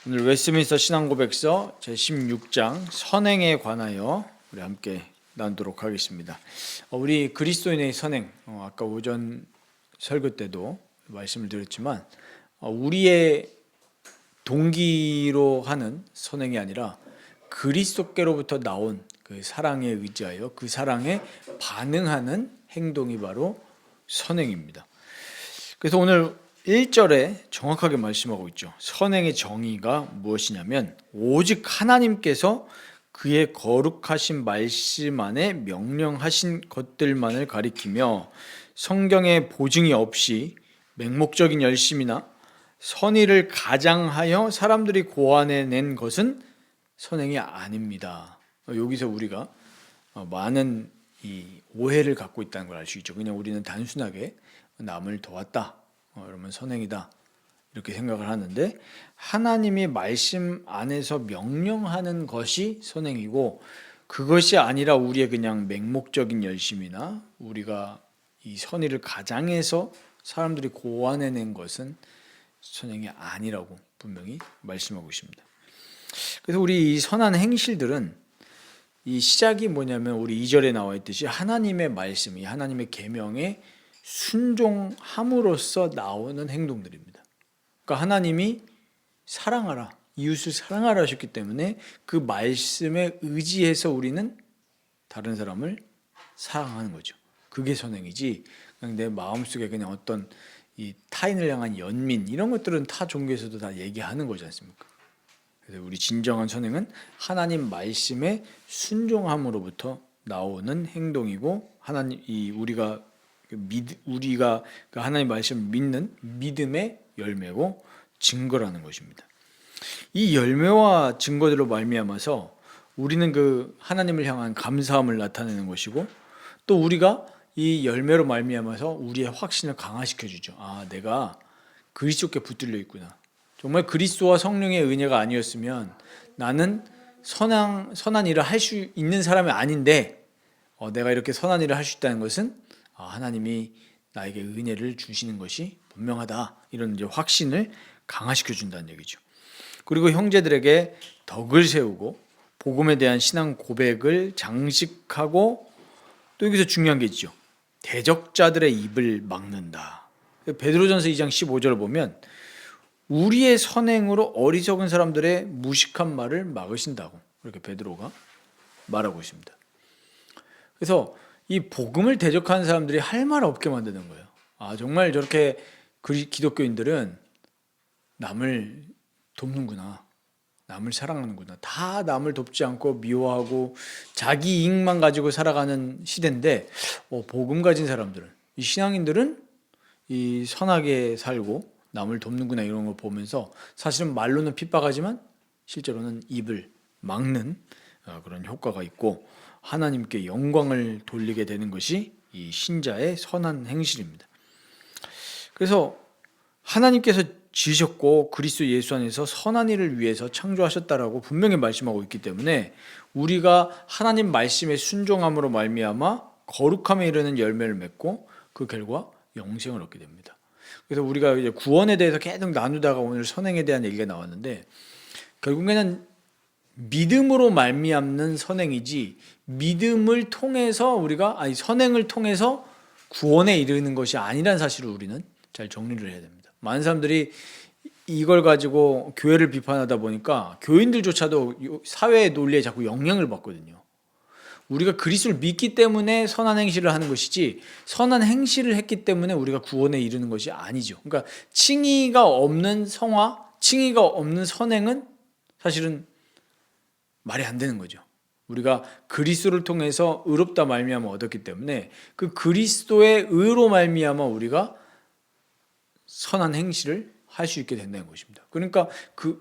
오늘 웨스트민스터 신앙고백서 제16장 선행에 관하여 우리 함께 나누도록 하겠습니다. 우리 그리스도인의 선행, 아까 오전 설교 때도 말씀을 드렸지만 우리의 동기로 하는 선행이 아니라 그리스도께로부터 나온 그 사랑에 의지하여 그 사랑에 반응하는 행동이 바로 선행입니다. 그래서 오늘 1절에 정확하게 말씀하고 있죠. 선행의 정의가 무엇이냐면 오직 하나님께서 그의 거룩하신 말씀 안에 명령하신 것들만을 가리키며 성경의 보증이 없이 맹목적인 열심이나 선의를 가장하여 사람들이 고안해낸 것은 선행이 아닙니다. 여기서 우리가 많은 이 오해를 갖고 있다는 걸 알 수 있죠. 그냥 우리는 단순하게 남을 도왔다, 그러면 선행이다 이렇게 생각을 하는데, 하나님이 말씀 안에서 명령하는 것이 선행이고 그것이 아니라 우리의 그냥 맹목적인 열심이나 우리가 이 선의를 가장해서 사람들이 고안해낸 것은 선행이 아니라고 분명히 말씀하고 있습니다. 그래서 우리 이 선한 행실들은 이 시작이 뭐냐면 우리 2절에 나와 있듯이 하나님의 말씀이 하나님의 계명에 순종함으로써 나오는 행동들입니다. 그러니까 하나님이 사랑하라, 이웃을 사랑하라 하셨기 때문에 그 말씀에 의지해서 우리는 다른 사람을 사랑하는 거죠. 그게 선행이지, 그냥 내 마음속에 그냥 어떤 이 타인을 향한 연민 이런 것들은 타 종교에서도 다 얘기하는 거지 않습니까? 그래서 우리 진정한 선행은 하나님 말씀에 순종함으로부터 나오는 행동이고, 하나님 우리가 그 하나님 말씀을 믿는 믿음의 열매고 증거라는 것입니다. 이 열매와 증거들로 말미암아서 우리는 그 하나님을 향한 감사함을 나타내는 것이고, 또 우리가 이 열매로 말미암아서 우리의 확신을 강화시켜 주죠. 아, 내가 그리스도께 붙들려 있구나. 정말 그리스도와 성령의 은혜가 아니었으면 나는 선한 일을 할 수 있는 사람이 아닌데, 내가 이렇게 선한 일을 할 수 있다는 것은 하나님이 나에게 은혜를 주시는 것이 분명하다, 이런 이제 확신을 강화시켜 준다는 얘기죠. 그리고 형제들에게 덕을 세우고 복음에 대한 신앙 고백을 장식하고, 또 여기서 중요한 게 있죠. 대적자들의 입을 막는다. 베드로전서 2장 15절을 보면 우리의 선행으로 어리석은 사람들의 무식한 말을 막으신다고 이렇게 베드로가 말하고 있습니다. 그래서 이 복음을 대적하는 사람들이 할 말 없게 만드는 거예요. 정말 저렇게 기독교인들은 남을 돕는구나, 남을 사랑하는구나, 다 남을 돕지 않고 미워하고 자기 이익만 가지고 살아가는 시대인데, 복음 가진 사람들은, 이 신앙인들은 이 선하게 살고 남을 돕는구나, 이런 걸 보면서 사실은 말로는 핍박하지만 실제로는 입을 막는 그런 효과가 있고 하나님께 영광을 돌리게 되는 것이 이 신자의 선한 행실입니다. 그래서 하나님께서 지으셨고 그리스도 예수 안에서 선한 일을 위해서 창조하셨다라고 분명히 말씀하고 있기 때문에 우리가 하나님 말씀에 순종함으로 말미암아 거룩함에 이르는 열매를 맺고 그 결과 영생을 얻게 됩니다. 그래서 우리가 이제 구원에 대해서 계속 나누다가 오늘 선행에 대한 얘기가 나왔는데, 결국에는 믿음으로 말미암는 선행이지 믿음을 통해서 선행을 통해서 구원에 이르는 것이 아니라는 사실을 우리는 잘 정리를 해야 됩니다. 많은 사람들이 이걸 가지고 교회를 비판하다 보니까 교인들조차도 사회의 논리에 자꾸 영향을 받거든요. 우리가 그리스도를 믿기 때문에 선한 행실을 하는 것이지 선한 행실을 했기 때문에 우리가 구원에 이르는 것이 아니죠. 그러니까 칭의가 없는 성화, 칭의가 없는 선행은 사실은 말이 안 되는 거죠. 우리가 그리스도를 통해서 의롭다 말미암아 얻었기 때문에 그 그리스도의 의로 말미암아 우리가 선한 행실을 할 수 있게 된다는 것입니다. 그러니까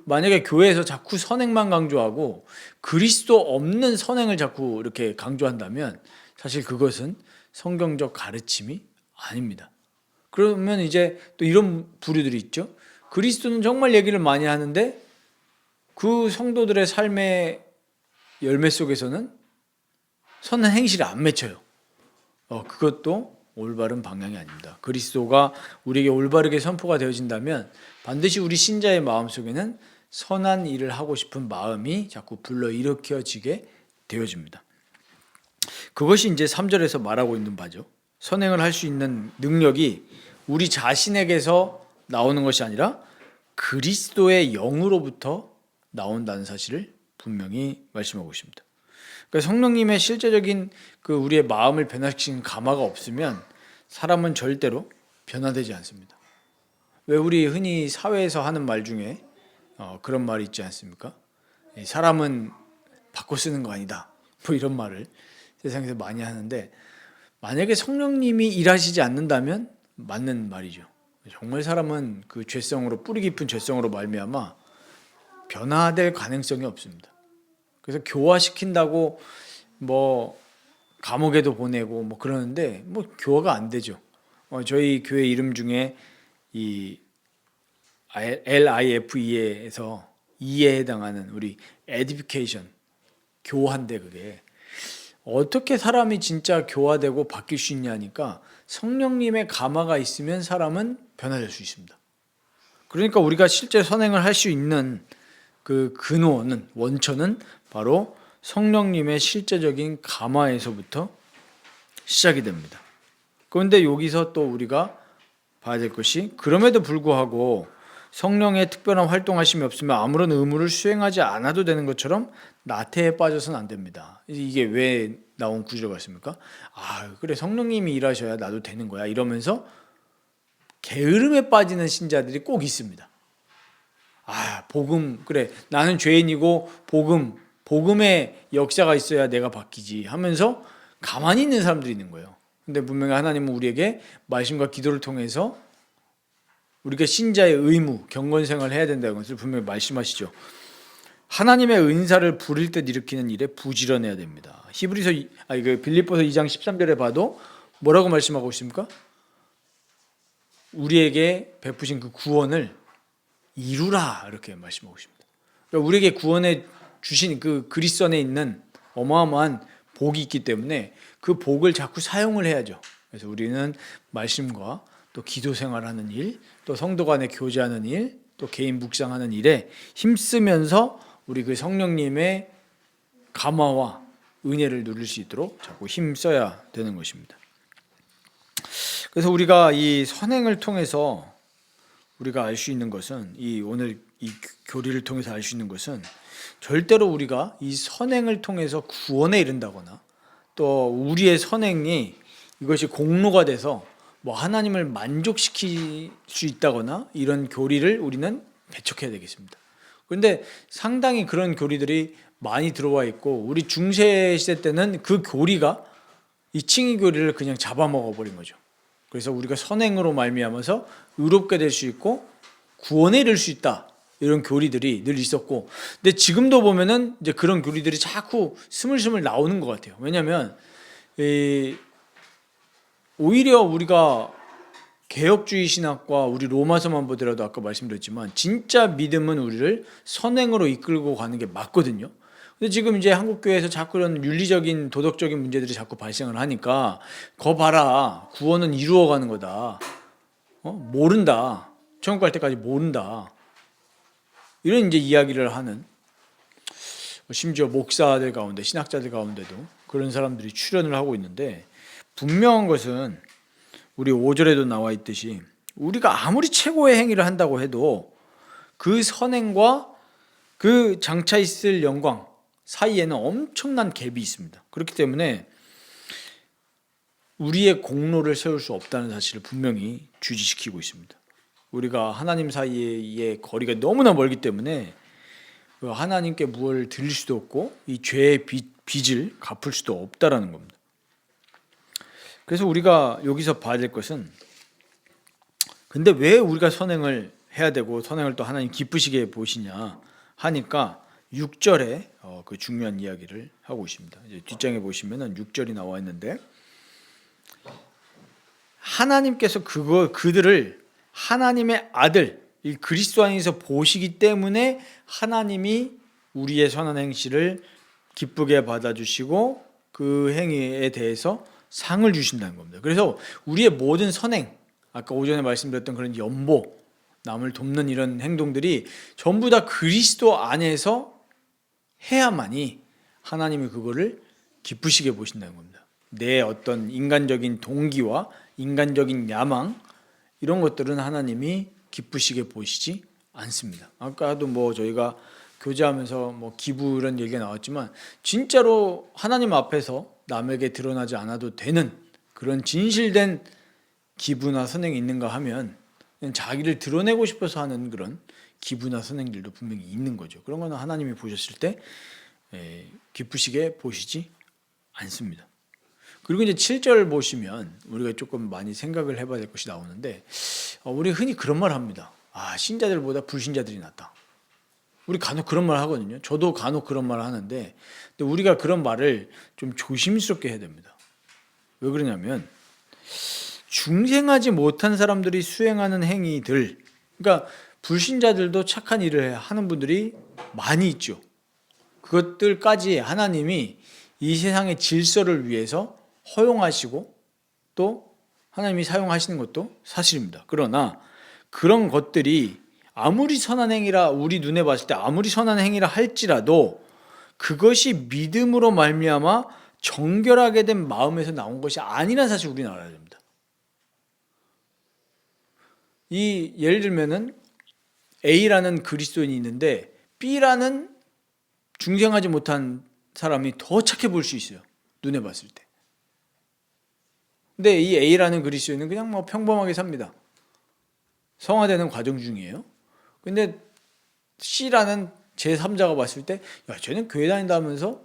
만약에 교회에서 자꾸 선행만 강조하고 그리스도 없는 선행을 자꾸 이렇게 강조한다면 사실 그것은 성경적 가르침이 아닙니다. 그러면 이제 또 이런 부류들이 있죠. 그리스도는 정말 얘기를 많이 하는데 그 성도들의 삶의 열매 속에서는 선한 행실이 안 맺혀요. 그것도 올바른 방향이 아닙니다. 그리스도가 우리에게 올바르게 선포가 되어진다면 반드시 우리 신자의 마음속에는 선한 일을 하고 싶은 마음이 자꾸 불러일으켜지게 되어집니다. 그것이 이제 3절에서 말하고 있는 바죠. 선행을 할 수 있는 능력이 우리 자신에게서 나오는 것이 아니라 그리스도의 영으로부터 나온다는 사실을 분명히 말씀하고 있습니다. 그러니까 성령님의 실제적인 그 우리의 마음을 변화시키는 감화가 없으면 사람은 절대로 변화되지 않습니다. 왜 우리 흔히 사회에서 하는 말 중에 그런 말이 있지 않습니까? 사람은 바꿔 쓰는 거 아니다. 뭐 이런 말을 세상에서 많이 하는데, 만약에 성령님이 일하시지 않는다면 맞는 말이죠. 정말 사람은 그 죄성으로, 뿌리 깊은 죄성으로 말미암아 변화될 가능성이 없습니다. 그래서 교화시킨다고 뭐 감옥에도 보내고 뭐 그러는데 뭐 교화가 안 되죠. 저희 교회 이름 중에 이 LIFE에서 E에 해당하는 우리 에디피케이션, 교화인데, 그게 어떻게 사람이 진짜 교화되고 바뀔 수 있냐니까 성령님의 감화가 있으면 사람은 변화될 수 있습니다. 그러니까 우리가 실제 선행을 할 수 있는 그 근원은, 원천은 바로 성령님의 실제적인 감화에서부터 시작이 됩니다. 그런데 여기서 또 우리가 봐야 될 것이, 그럼에도 불구하고 성령의 특별한 활동하심이 없으면 아무런 의무를 수행하지 않아도 되는 것처럼 나태에 빠져서는 안 됩니다. 이게 왜 나온 구절 같습니까? 그래, 성령님이 일하셔야 나도 되는 거야 이러면서 게으름에 빠지는 신자들이 꼭 있습니다. 복음, 그래, 나는 죄인이고 복음의 역사가 있어야 내가 바뀌지 하면서 가만히 있는 사람들이 있는 거예요. 근데 분명히 하나님은 우리에게 말씀과 기도를 통해서 우리가 신자의 의무, 경건생활을 해야 된다는 것을 분명히 말씀하시죠. 하나님의 은사를 부릴 듯 일으키는 일에 부지런해야 됩니다. 빌립보서 2장 13절에 봐도 뭐라고 말씀하고 있습니까? 우리에게 베푸신 그 구원을 이루라, 이렇게 말씀하고 있습니다. 그러니까 우리에게 구원해 주신 그 그리스도 안에 있는 어마어마한 복이 있기 때문에 그 복을 자꾸 사용을 해야죠. 그래서 우리는 말씀과 또 기도 생활하는 일, 또 성도 간에 교제하는 일, 또 개인 묵상하는 일에 힘쓰면서 우리 그 성령님의 감화와 은혜를 누릴 수 있도록 자꾸 힘써야 되는 것입니다. 그래서 우리가 이 선행을 통해서 우리가 알 수 있는 것은, 오늘 이 교리를 통해서 알 수 있는 것은, 절대로 우리가 이 선행을 통해서 구원에 이른다거나 또 우리의 선행이 이것이 공로가 돼서 뭐 하나님을 만족시킬 수 있다거나 이런 교리를 우리는 배척해야 되겠습니다. 그런데 상당히 그런 교리들이 많이 들어와 있고, 우리 중세 시대 때는 그 교리가 이 칭의 교리를 그냥 잡아먹어 버린 거죠. 그래서 우리가 선행으로 말미암아서 의롭게 될 수 있고 구원에 이를 수 있다, 이런 교리들이 늘 있었고, 근데 지금도 보면은 이제 그런 교리들이 자꾸 스물스물 나오는 것 같아요. 왜냐하면 오히려 우리가 개혁주의 신학과 우리 로마서만 보더라도 아까 말씀드렸지만 진짜 믿음은 우리를 선행으로 이끌고 가는 게 맞거든요. 근데 지금 이제 한국교회에서 자꾸 이런 윤리적인 도덕적인 문제들이 자꾸 발생을 하니까, 거 봐라, 구원은 이루어가는 거다, 모른다, 천국 갈 때까지 모른다, 이런 이제 이야기를 하는, 심지어 목사들 가운데, 신학자들 가운데도 그런 사람들이 출연을 하고 있는데, 분명한 것은 우리 5절에도 나와 있듯이 우리가 아무리 최고의 행위를 한다고 해도 그 선행과 그 장차 있을 영광 사이에는 엄청난 갭이 있습니다. 그렇기 때문에 우리의 공로를 세울 수 없다는 사실을 분명히 주지시키고 있습니다. 우리가 하나님 사이의 거리가 너무나 멀기 때문에 하나님께 무엇을 드릴 수도 없고 이 죄의 빚을 갚을 수도 없다라는 겁니다. 그래서 우리가 여기서 봐야 될 것은, 근데 왜 우리가 선행을 해야 되고 선행을 또 하나님 기쁘시게 보시냐 하니까 6절에 그 중요한 이야기를 하고 있습니다. 이제 뒷장에 보시면은 6절이 나와 있는데, 하나님께서 그들을 하나님의 아들 이 그리스도 안에서 보시기 때문에 하나님이 우리의 선한 행실을 기쁘게 받아주시고 그 행위에 대해서 상을 주신다는 겁니다. 그래서 우리의 모든 선행, 아까 오전에 말씀드렸던 그런 연보, 남을 돕는 이런 행동들이 전부 다 그리스도 안에서 해야만이 하나님이 그거를 기쁘시게 보신다는 겁니다. 내 어떤 인간적인 동기와 인간적인 야망 이런 것들은 하나님이 기쁘시게 보시지 않습니다. 아까도 뭐 저희가 교제하면서 뭐 기부 이런 얘기가 나왔지만 진짜로 하나님 앞에서 남에게 드러나지 않아도 되는 그런 진실된 기부나 선행이 있는가 하면 그냥 자기를 드러내고 싶어서 하는 그런 기부나 선행들도 분명히 있는 거죠. 그런 거는 하나님이 보셨을 때 기쁘시게 보시지 않습니다. 그리고 이제 7절 보시면 우리가 조금 많이 생각을 해봐야 될 것이 나오는데 우리 흔히 그런 말 합니다. 신자들보다 불신자들이 낫다. 우리 간혹 그런 말 하거든요. 저도 간혹 그런 말을 하는데 근데 우리가 그런 말을 좀 조심스럽게 해야 됩니다. 왜 그러냐면 중생하지 못한 사람들이 수행하는 행위들, 그러니까 불신자들도 착한 일을 하는 분들이 많이 있죠. 그것들까지 하나님이 이 세상의 질서를 위해서 허용하시고 또 하나님이 사용하시는 것도 사실입니다. 그러나 그런 것들이 아무리 선한 행위라 우리 눈에 봤을 때 아무리 선한 행위라 할지라도 그것이 믿음으로 말미암아 정결하게 된 마음에서 나온 것이 아니라는 사실 우리는 알아야 됩니다. 이 예를 들면은 A라는 그리스도인이 있는데 B라는 중생하지 못한 사람이 더 착해 보일 수 있어요. 눈에 봤을 때. 근데 이 A라는 그리스도인은 그냥 뭐 평범하게 삽니다. 성화되는 과정 중이에요. 근데 C라는 제3자가 봤을 때, 야, 쟤는 교회 다닌다면서,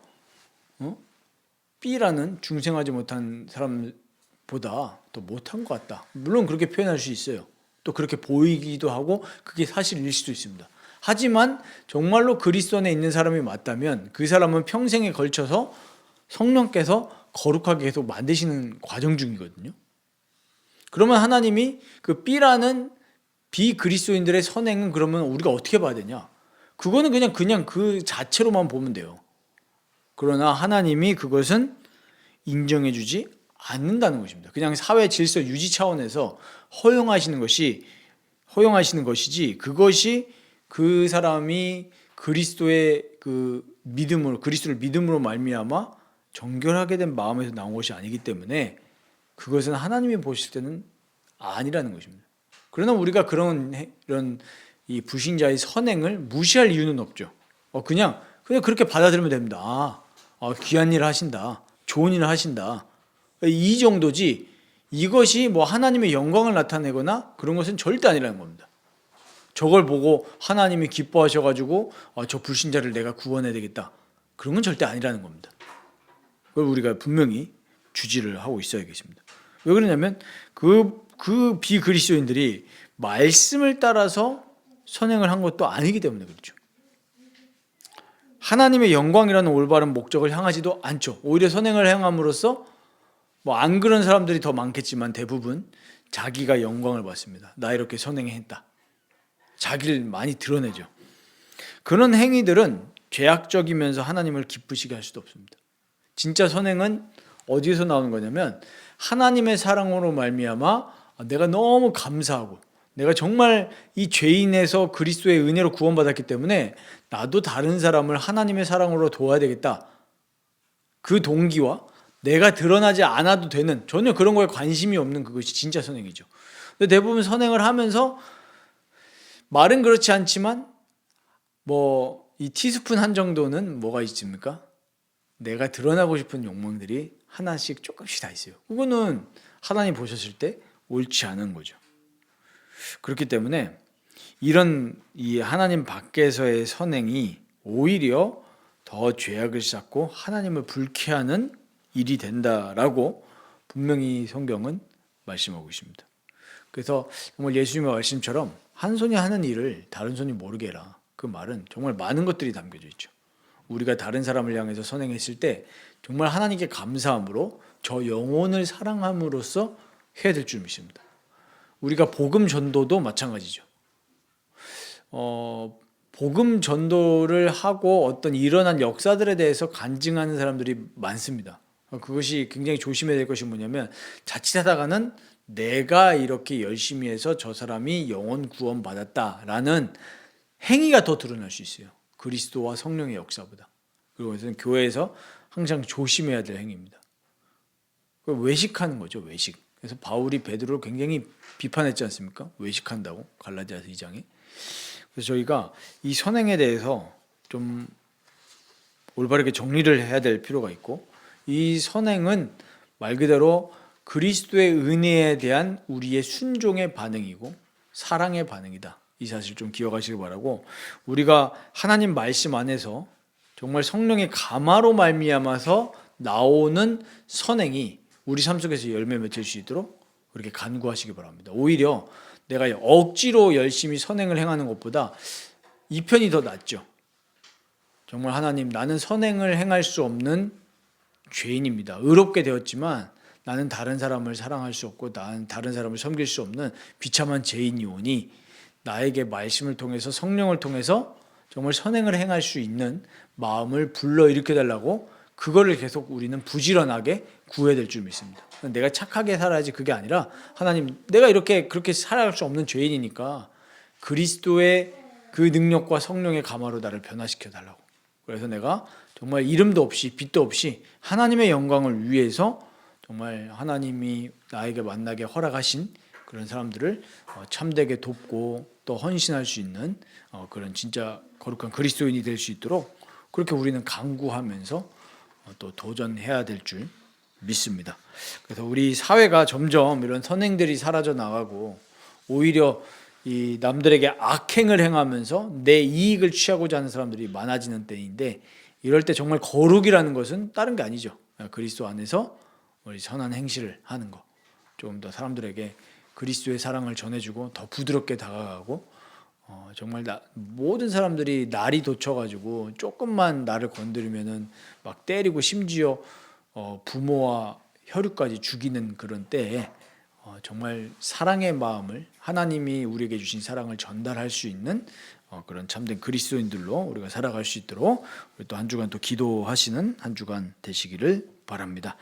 B라는 중생하지 못한 사람보다 더 못한 것 같다. 물론 그렇게 표현할 수 있어요. 또 그렇게 보이기도 하고, 그게 사실일 수도 있습니다. 하지만 정말로 그리스도 안에 있는 사람이 맞다면 그 사람은 평생에 걸쳐서 성령께서 거룩하게 계속 만드시는 과정 중이거든요. 그러면 하나님이 그 B라는 비그리스도인들의 선행은 그러면 우리가 어떻게 봐야 되냐? 그거는 그냥 그 자체로만 보면 돼요. 그러나 하나님이 그것은 인정해주지 않는다는 것입니다. 그냥 사회 질서 유지 차원에서 허용하시는 것이지 그것이 그 사람이 그리스도의 그 믿음으로 그리스도를 믿음으로 말미암아 정결하게 된 마음에서 나온 것이 아니기 때문에 그것은 하나님이 보실 때는 아니라는 것입니다. 그러나 우리가 이런 이 불신자의 선행을 무시할 이유는 없죠. 그냥 그렇게 받아들이면 됩니다. 귀한 일을 하신다, 좋은 일을 하신다, 이 정도지. 이것이 뭐 하나님의 영광을 나타내거나 그런 것은 절대 아니라는 겁니다. 저걸 보고 하나님이 기뻐하셔가지고 저 불신자를 내가 구원해야 되겠다, 그런 건 절대 아니라는 겁니다. 그걸 우리가 분명히 주지를 하고 있어야겠습니다. 왜 그러냐면 그 비그리스도인들이 말씀을 따라서 선행을 한 것도 아니기 때문에 그렇죠. 하나님의 영광이라는 올바른 목적을 향하지도 않죠. 오히려 선행을 행함으로써 뭐 안 그런 사람들이 더 많겠지만 대부분 자기가 영광을 받습니다. 나 이렇게 선행했다, 자기를 많이 드러내죠. 그런 행위들은 죄악적이면서 하나님을 기쁘시게 할 수도 없습니다. 진짜 선행은 어디에서 나오는 거냐면 하나님의 사랑으로 말미암아 내가 너무 감사하고 내가 정말 이 죄인에서 그리스도의 은혜로 구원받았기 때문에 나도 다른 사람을 하나님의 사랑으로 도와야 되겠다, 그 동기와 내가 드러나지 않아도 되는, 전혀 그런 거에 관심이 없는 그것이 진짜 선행이죠. 근데 대부분 선행을 하면서 말은 그렇지 않지만 뭐 이 티스푼 한 정도는 뭐가 있습니까? 내가 드러나고 싶은 욕망들이 하나씩 조금씩 다 있어요. 그거는 하나님 보셨을 때 옳지 않은 거죠. 그렇기 때문에 이런 이 하나님 밖에서의 선행이 오히려 더 죄악을 쌓고 하나님을 불쾌하는 일이 된다라고 분명히 성경은 말씀하고 있습니다. 그래서 정말 예수님의 말씀처럼 한 손이 하는 일을 다른 손이 모르게 해라, 그 말은 정말 많은 것들이 담겨져 있죠. 우리가 다른 사람을 향해서 선행했을 때 정말 하나님께 감사함으로 저 영혼을 사랑함으로써 해야 될 줄 믿습니다. 우리가 복음 전도도 마찬가지죠. 복음 전도를 하고 어떤 일어난 역사들에 대해서 간증하는 사람들이 많습니다. 그것이 굉장히 조심해야 될 것이 뭐냐면 자칫하다가는 내가 이렇게 열심히 해서 저 사람이 영혼 구원 받았다라는 행위가 더 드러날 수 있어요. 그리스도와 성령의 역사보다. 그리고 그것은 교회에서 항상 조심해야 될 행위입니다. 외식하는 거죠, 외식. 그래서 바울이 베드로를 굉장히 비판했지 않습니까? 외식한다고 갈라디아서 2장에. 그래서 저희가 이 선행에 대해서 좀 올바르게 정리를 해야 될 필요가 있고, 이 선행은 말 그대로 그리스도의 은혜에 대한 우리의 순종의 반응이고 사랑의 반응이다. 이 사실 좀 기억하시기 바라고, 우리가 하나님 말씀 안에서 정말 성령의 감화로 말미암아서 나오는 선행이 우리 삶 속에서 열매 맺을 수 있도록 그렇게 간구하시기 바랍니다. 오히려 내가 억지로 열심히 선행을 행하는 것보다 이 편이 더 낫죠. 정말 하나님, 나는 선행을 행할 수 없는 죄인입니다. 의롭게 되었지만 나는 다른 사람을 사랑할 수 없고 나는 다른 사람을 섬길 수 없는 비참한 죄인이오니 나에게 말씀을 통해서 성령을 통해서 정말 선행을 행할 수 있는 마음을 불러일으켜 달라고, 그거를 계속 우리는 부지런하게 구해야 될 줄 믿습니다. 내가 착하게 살아야지 그게 아니라, 하나님, 내가 이렇게 그렇게 살아갈 수 없는 죄인이니까 그리스도의 그 능력과 성령의 감화로 나를 변화시켜 달라고. 그래서 내가 정말 이름도 없이 빛도 없이 하나님의 영광을 위해서 정말 하나님이 나에게 만나게 허락하신 그런 사람들을 참되게 돕고 또 헌신할 수 있는 그런 진짜 거룩한 그리스도인이 될 수 있도록 그렇게 우리는 간구하면서 또 도전해야 될 줄 믿습니다. 그래서 우리 사회가 점점 이런 선행들이 사라져 나가고 오히려 이 남들에게 악행을 행하면서 내 이익을 취하고자 하는 사람들이 많아지는 때인데, 이럴 때 정말 거룩이라는 것은 다른 게 아니죠. 그리스도 안에서 우리 선한 행실을 하는 거, 조금 더 사람들에게 그리스도의 사랑을 전해주고 더 부드럽게 다가가고, 정말 모든 사람들이 날이 돋쳐가지고 조금만 나를 건드리면은 막 때리고 심지어 부모와 혈육까지 죽이는 그런 때에 정말 사랑의 마음을, 하나님이 우리에게 주신 사랑을 전달할 수 있는 그런 참된 그리스도인들로 우리가 살아갈 수 있도록 우리 또 한 주간 또 기도하시는 한 주간 되시기를 바랍니다.